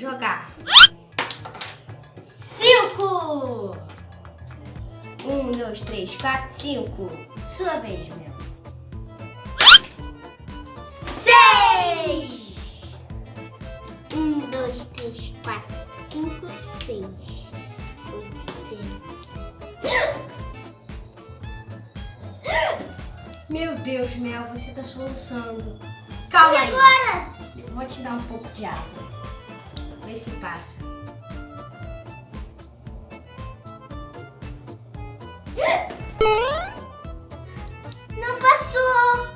jogar. 5! 1, 2, 3, 4, 5. Sua vez, meu. 6! 1, 2, 3, 4, 5, 6. Meu Deus, Mel, você tá soluçando. Calma aí. Agora? Vou te dar um pouco de água. Vê se passa. Não passou.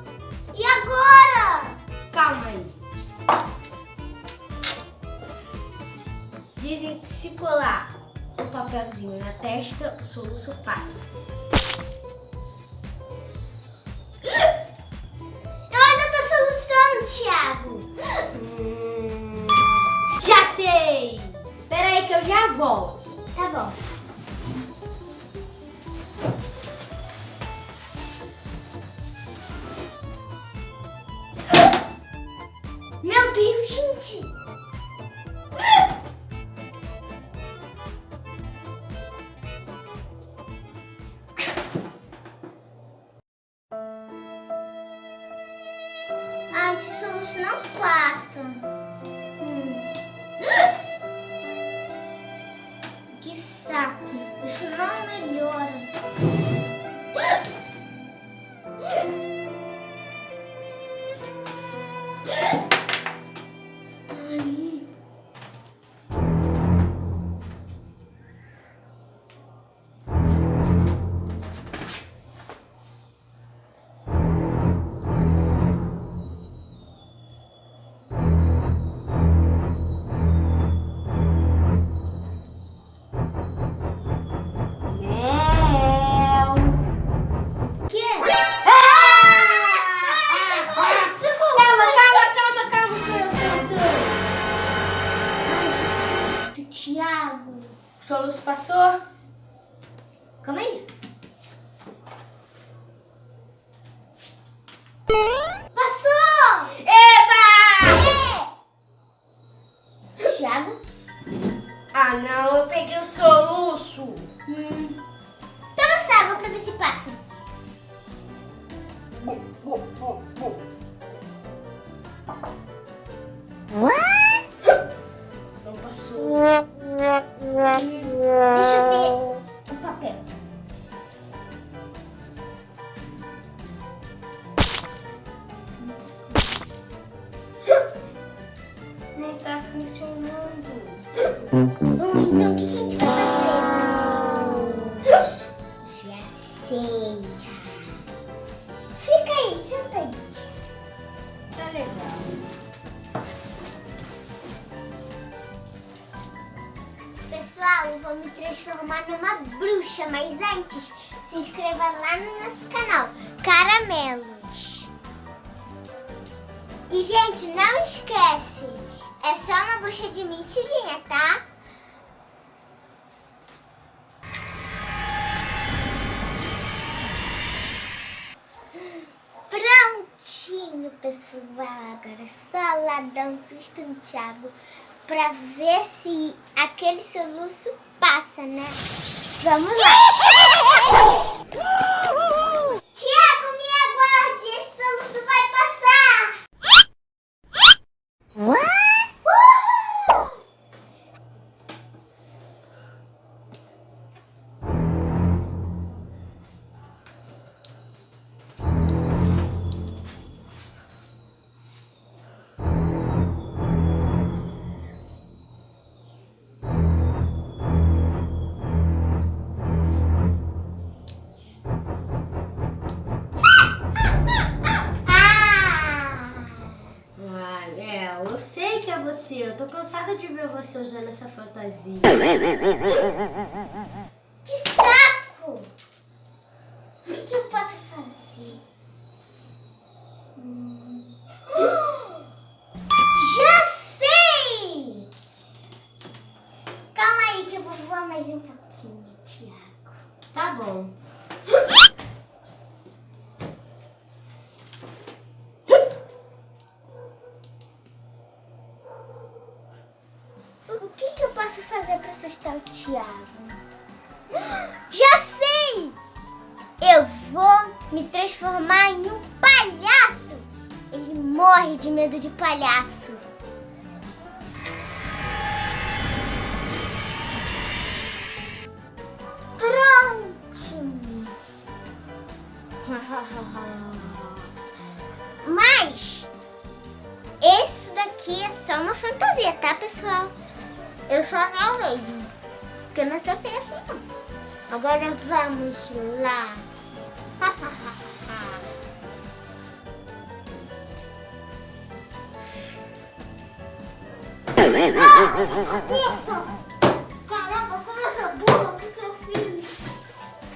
E agora? Calma aí. Dizem que se colar um papelzinho na testa, o soluço passa. Eu ainda tô solucionando, Thiago. Já sei! Pera aí que eu já volto. Tá bom. Meu Deus, gente! Ai, os soluços não passam. Que saco. Isso não melhora. Ai. Mel! Que? Calma, sou eu. Ai, que susto, Thiago. O soluço passou? Calma aí. Passou! Eba! Thiago? Ah, não, eu peguei o soluço. Toma essa água pra ver se passa. Não passou. Deixa eu ver o papel. Não tá funcionando. Então o que a gente vai fazer? Já sei. Fica aí, senta aí. Tá legal. Pessoal, eu vou me transformar numa bruxa, mas antes, se inscreva lá no nosso canal, Caramelos. E, gente, não esquece, é só uma bruxa de mentirinha, tá? Prontinho, pessoal. Agora é só lá dar um susto no Thiago pra ver se aquele soluço passa, né? Vamos lá! Thiago, me aguarde! Esse soluço vai passar! Ah, Mel, eu sei que é você. Eu tô cansada de ver você usando essa fantasia. Que saco! O que eu posso fazer? Já sei! Calma aí que eu vou voar mais um pouquinho, Thiago. Tá bom. posso fazer para assustar o Thiago? Já sei! Eu vou me transformar em um palhaço. Ele morre de medo de palhaço. Prontinho. Mas esse daqui é só uma fantasia, tá, pessoal? Eu sou não mesmo, porque eu não tô pensando não. Agora vamos lá. Isso! Caramba, como eu sou burra, o que eu fiz?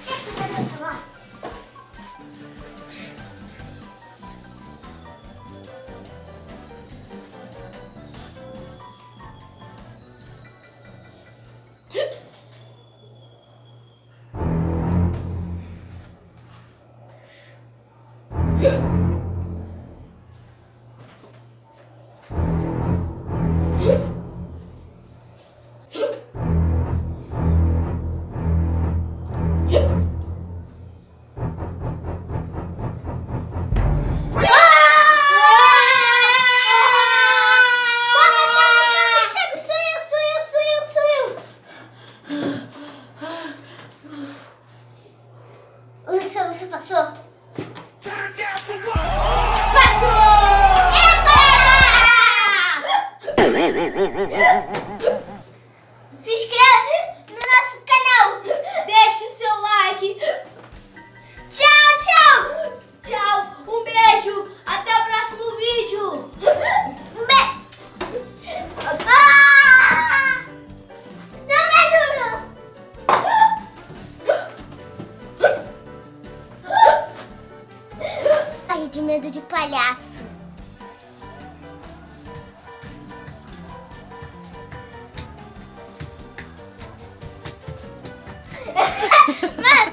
Deixa eu ver lá. O soluço passou? Passou! Se inscreve no nosso canal! Deixe o seu like. Tchau, tchau! Tchau, um beijo. Até o próximo vídeo. Não me ajuda! Ai, de medo de palhaço. Mano,